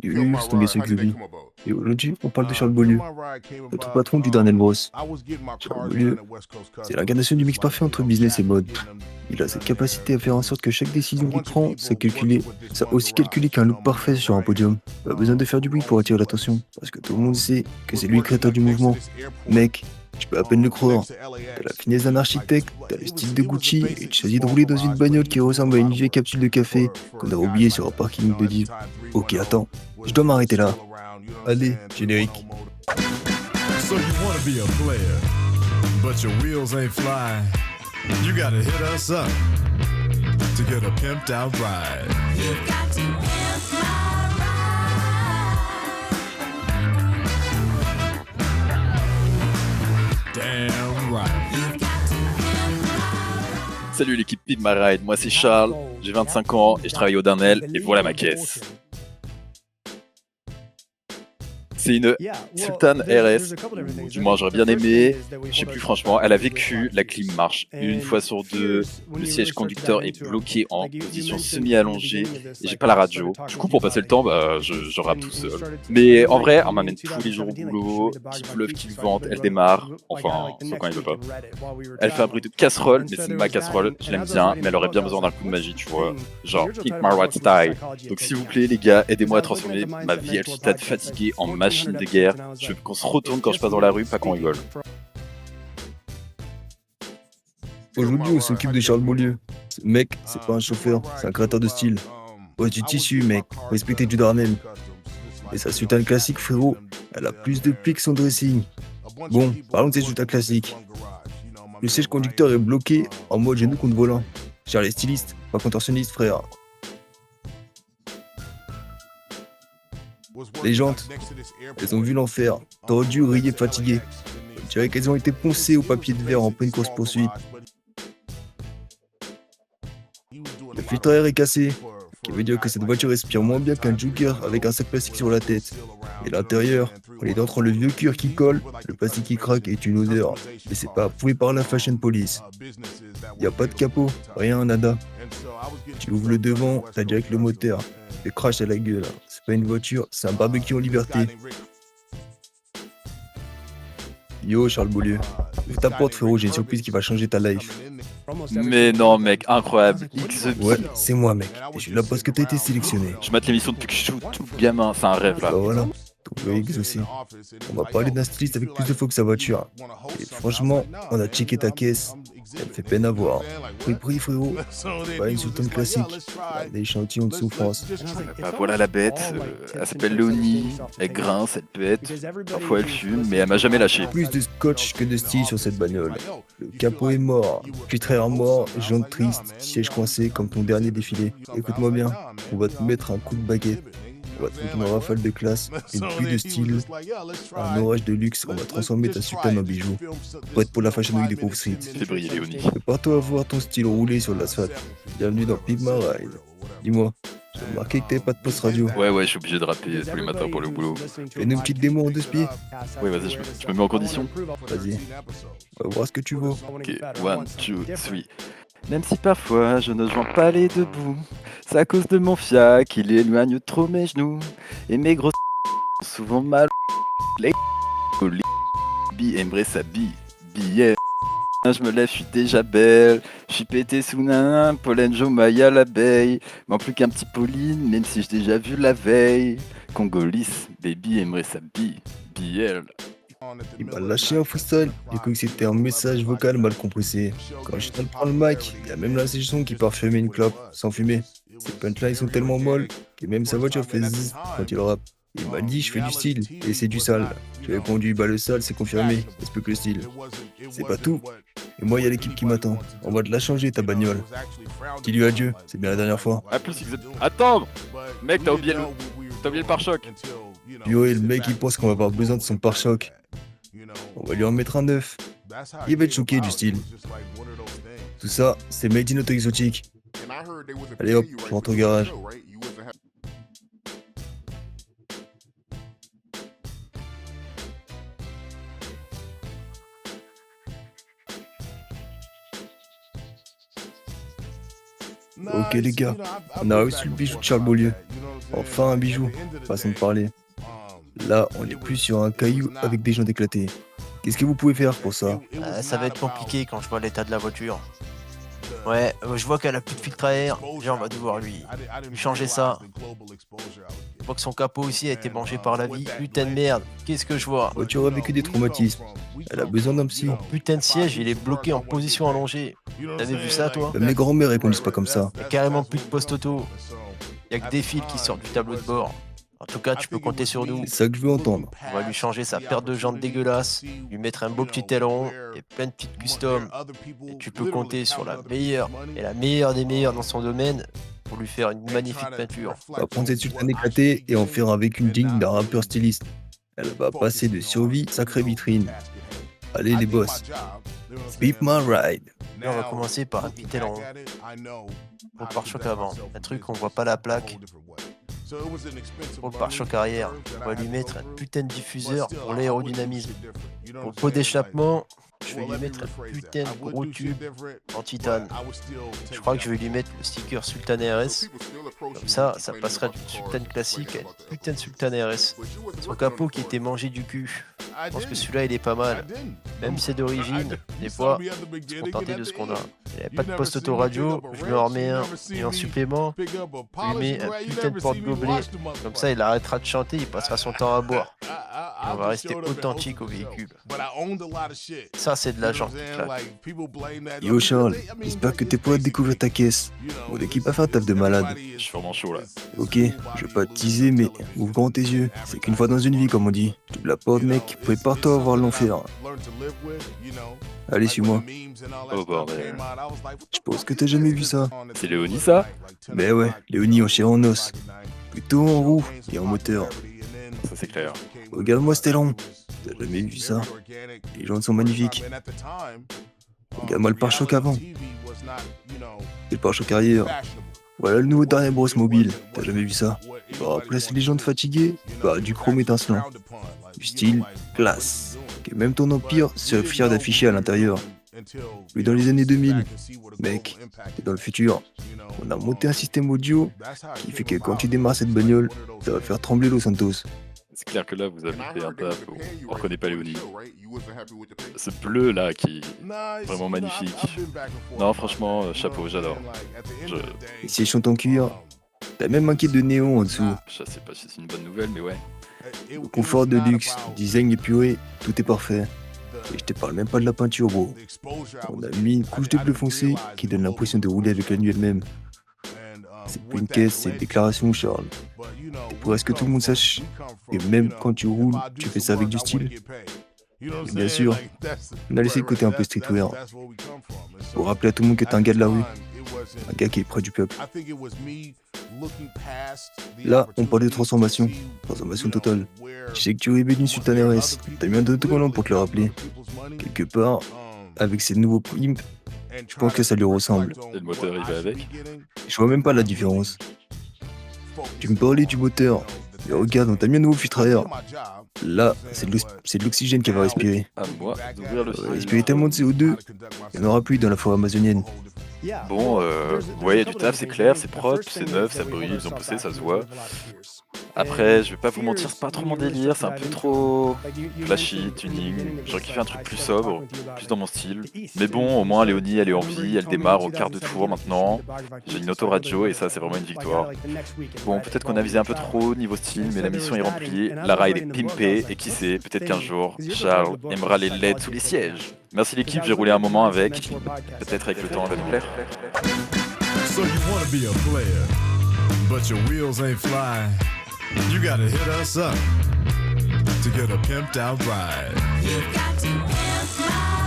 Bienvenue sur ton sur Exobi. Et aujourd'hui, on parle de Charles Beaulieu, notre patron du Darnell Bros. Charles Beaulieu, c'est l'incarnation du mix parfait entre business et mode. Il a cette capacité à faire en sorte que chaque décision qu'il prend soit calculée, soit aussi calculée qu'un look parfait sur un podium. Pas besoin de faire du bruit pour attirer l'attention, parce que tout le monde sait que c'est lui le créateur du mouvement. Mec, tu peux à peine le croire. T'as la finesse d'un architecte, t'as le style de Gucci, et tu choisis de rouler dans une bagnole qui ressemble à une vieille capsule de café qu'on a oubliée sur un parking de Div. Ok, attends, je dois m'arrêter là. Allez, générique. So you wanna be a player, but your wheels ain't fly. You gotta hit us up to get a pimped out ride. You've got to pimp my ride. Damn right. You've got to pimp my ride. Salut l'équipe Pimp My Ride, moi c'est Charles, j'ai 25 ans et je travaille au Darnell et voilà ma caisse. C'est une Sultan RS, ou du moins j'aurais bien aimé, je sais plus franchement, elle a vécu, la clim marche une fois sur deux, le siège conducteur est bloqué en position semi-allongée et j'ai pas la radio. Du coup pour passer le temps, je rappe tout seul. Mais en vrai, elle m'amène tous les jours au boulot, qu'il pleuve, qu'il vente, elle démarre, enfin, sauf quand il veut pas. Elle fait un bruit de casserole, mais c'est ma casserole, je l'aime bien, mais elle aurait bien besoin d'un coup de magie, tu vois, genre Kick My Ride Style. Donc s'il vous plaît les gars, aidez-moi à transformer ma vie altitade fatiguée en machine de guerre. Je veux qu'on se retourne quand je passe dans la rue, pas qu'on rigole. Aujourd'hui, on s'occupe de Charles Beaulieu. Ce mec, c'est pas un chauffeur, c'est un créateur de style. Ouais, du tissu, mec, respecté du Darnell. Et sa Sultan classique, frérot, elle a plus de plis que son dressing. Bon, parlons de ses Sultan classiques. Le siège conducteur est bloqué en mode genou contre volant. Charles est styliste, pas contorsionniste, frère. Les jantes, elles ont vu l'enfer, tordues, rayées, fatiguées. On dirait qu'elles ont été poncées au papier de verre en pleine course-poursuite. Le filtre à air est cassé, ce qui veut dire que cette voiture respire moins bien qu'un jogger avec un sac plastique sur la tête. Et l'intérieur, on est entre le vieux cuir qui colle, le plastique qui craque et une odeur. Et c'est pas approuvé par la fashion police. Y a pas de capot, rien, nada. Tu ouvres le devant, t'as direct le moteur. Et crash à la gueule. C'est pas une voiture, c'est un barbecue en liberté. Yo Charles Beaulieu, ouvre ta porte frérot, j'ai une surprise qui va changer ta life. Mais non mec, incroyable, XB. Ouais, c'est moi mec, et je suis là parce que t'as été sélectionné. Je mate l'émission depuis que je suis tout gamin, c'est un rêve là. Bah voilà, ton VX aussi. On va parler d'un styliste avec plus de flow que sa voiture. Et franchement, on a checké ta caisse, elle fait peine à voir. Prix frérot, pas une Sultan classique, des échantillons de souffrance. Bah voilà la bête, elle s'appelle Léonie, elle grince, elle pète, parfois elle fume, mais elle m'a jamais lâché. Plus de scotch que de style sur cette bagnole. Le capot est mort, filtre mort, jante triste, siège coincé comme ton dernier défilé. Écoute-moi bien, on va te mettre un coup de baguette. On va te foutre une rafale de classe, une pluie de style, un orage de luxe, on va transformer ta Sultan en bijou. Prête pour la Fashion Week de Grove Street. Fais briller Léonie. Prépare-toi à voir ton style rouler sur l'asphalte. Bienvenue dans Pimp My Ride. Dis-moi, j'ai remarqué que t'avais pas de poste radio. Ouais, je suis obligé de rapper tous les matins pour le boulot. Fais-nous une petite démo en 2 pieds. Oui, vas-y, je me mets en condition. Vas-y, on va voir ce que tu vaux. Ok, 1, 2, 3. Même si parfois je ne joins pas les debout, c'est à cause de mon fiac qu'il éloigne trop mes genoux. Et mes grosses sont souvent mal. Les aimerait sa billet. Je me lève, je suis déjà belle. Je suis pété sous nain, pollen Jomaya l'abeille. Manque plus qu'un petit Pauline, même si j'ai déjà vu la veille. Congolis, baby aimerait sa billet. Il m'a lâché un freestyle, j'ai cru que c'était un message vocal mal compressé. Quand je prends le mic, il y a même la session qui part fumer une clope, sans fumer. Ses punchlines sont tellement molles que même sa voiture fait zzz quand il rappe. Il m'a dit je fais du style et c'est du sale. J'ai répondu bah le sale c'est confirmé, c'est plus que le style. C'est pas tout. Et moi il y a l'équipe qui m'attend. On va te la changer ta bagnole. Dis-lui adieu, c'est bien la dernière fois. A plus, attends. Mec, t'as oublié le pare-choc. Yo et le mec il pense qu'on va avoir besoin de son pare-choc. On va lui en mettre un neuf. Il va être choqué du style. Tout ça, c'est made in auto exotique. Allez hop, je rentre au garage. Ok les gars, on a reçu le bijou de Charles Beaulieu. Enfin un bijou, façon de parler. Là, on n'est plus sur un caillou avec des jantes éclatées. Qu'est-ce que vous pouvez faire pour ça? Ça va être compliqué quand je vois l'état de la voiture. Ouais, je vois qu'elle a plus de filtre à air. Déjà, on va devoir lui changer ça. Je vois que son capot aussi a été mangé par la vie. Putain de merde, qu'est-ce que je vois? La voiture a vécu des traumatismes. Elle a besoin d'un psy. Putain de siège, il est bloqué en position allongée. T'avais vu ça, toi? Même les grands-mères ne conduisent pas comme ça. Y a carrément plus de poste auto. Y a que des fils qui sortent du tableau de bord. En tout cas, tu peux compter sur nous. C'est ça que je veux entendre. On va lui changer sa paire de jantes dégueulasse, lui mettre un beau petit aileron et plein de petites customs. Et tu peux compter sur la meilleure et la meilleure des meilleures dans son domaine pour lui faire une magnifique peinture. On va prendre cette sultane éclatée et en faire avec une digne d'un rappeur styliste. Elle va passer de survie sacrée vitrine. Allez les boss, beat my ride. Là, on va commencer par un petit aileron. Pour le pare-choc avant, un truc on voit pas la plaque. Pour le pare-choc arrière, on va lui mettre un putain de diffuseur pour l'aérodynamisme. Pour le pot d'échappement, je vais lui mettre un putain de gros tube en titane. Je crois que je vais lui mettre le sticker Sultan RS. Comme ça passera d'une Sultan classique à une putain de Sultan RS. Son capot qui était mangé du cul. Je pense que celui-là il est pas mal. Même si c'est d'origine, des fois, on se contenter de ce qu'on a. Il n'y avait pas de poste auto-radio, je lui en remets un. Et en supplément, je lui mets un putain de porte-gobelet. Comme ça, il arrêtera de chanter, il passera son temps à boire. Et on va rester authentique au véhicule. Ça, c'est de la jante qui claque. Yo Charles, j'espère que tes poètes découvrent ta caisse. Mon équipe a fait un taf de malade. Je suis vraiment chaud là. Ok, je vais pas te teaser, mais ouvre grand tes yeux. C'est qu'une fois dans une vie, comme on dit. Tu la porte, mec, prépare-toi à voir l'enfer. Allez, suis-moi. Oh bordel. Je pense que t'as jamais vu ça. C'est Léonie ça? Mais ouais, Léonie en chair en os. Plutôt en roue et en moteur. Ça c'est clair. Regarde-moi cet élan. T'as jamais vu ça? Les jantes sont magnifiques. Regarde-moi le pare-choc avant. Et le pare-choc arrière. Voilà le nouveau dernier brosse mobile. T'as jamais vu ça? Remplace les jantes fatiguées par du chrome étincelant. Du style classe. Que même ton empire serait fier d'afficher à l'intérieur. Mais dans les années 2000, mec, et dans le futur, on a monté un système audio qui fait que quand tu démarres cette bagnole, ça va faire trembler Los Santos. C'est clair que là vous avez fait un taf où on reconnaît pas Léonie. Ce bleu là qui est vraiment magnifique. Non franchement, chapeau, j'adore. Les sièges sont en cuir. T'as même un kit de néon en dessous. Je sais pas si c'est une bonne nouvelle mais ouais. Le confort de luxe, design épuré, tout est parfait. Et je te parle même pas de la peinture, bro. On a mis une couche de bleu foncé qui donne l'impression de rouler avec la nuit elle-même. C'est plus une caisse, c'est une déclaration, Charles. Et pour à ce que tout le monde sache, et même quand tu roules, tu fais ça avec du style. Et bien sûr, on a laissé le côté un peu streetwear. Pour rappeler à tout le monde que t'es un gars de la rue. Un gars qui est près du peuple. Là, on parle de transformation. Transformation totale. Je sais que tu rêvais d'une Sultan RS. T'as mis un autocollant pour te le rappeler. Quelque part, avec ces nouveaux pimps, je pense que ça lui ressemble. Et le moteur il va avec. Je vois même pas la différence. Tu me parlais du moteur. Mais regarde, on t'a mis un nouveau filtre à air. Là, c'est de l'oxygène qu'elle va respirer. À moi d'ouvrir le Elle va film. respirer tellement de CO2, il n'y en aura plus dans la forêt amazonienne. Bon, ouais, il y a du taf, c'est clair, c'est propre, c'est neuf, ça brille, ils ont poussé, ça se voit. Après, je vais pas vous mentir, c'est pas trop mon délire, c'est un peu trop flashy, tuning. J'aurais kiffé un truc plus sobre, plus dans mon style. Mais bon, au moins Léonie, elle est en vie, elle démarre au quart de tour maintenant. J'ai une autoradio et ça, c'est vraiment une victoire. Bon, peut-être qu'on a visé un peu trop niveau style, mais la mission est remplie, la ride est pimpée, et qui sait, peut-être qu'un jour, Charles aimera les LED sous les sièges. Merci l'équipe, j'ai roulé un moment avec. Peut-être avec le temps, elle va nous plaire. So you wanna be a player, but your wheels ain't flying. You gotta hit us up to get a pimped out ride. You've got to pimp my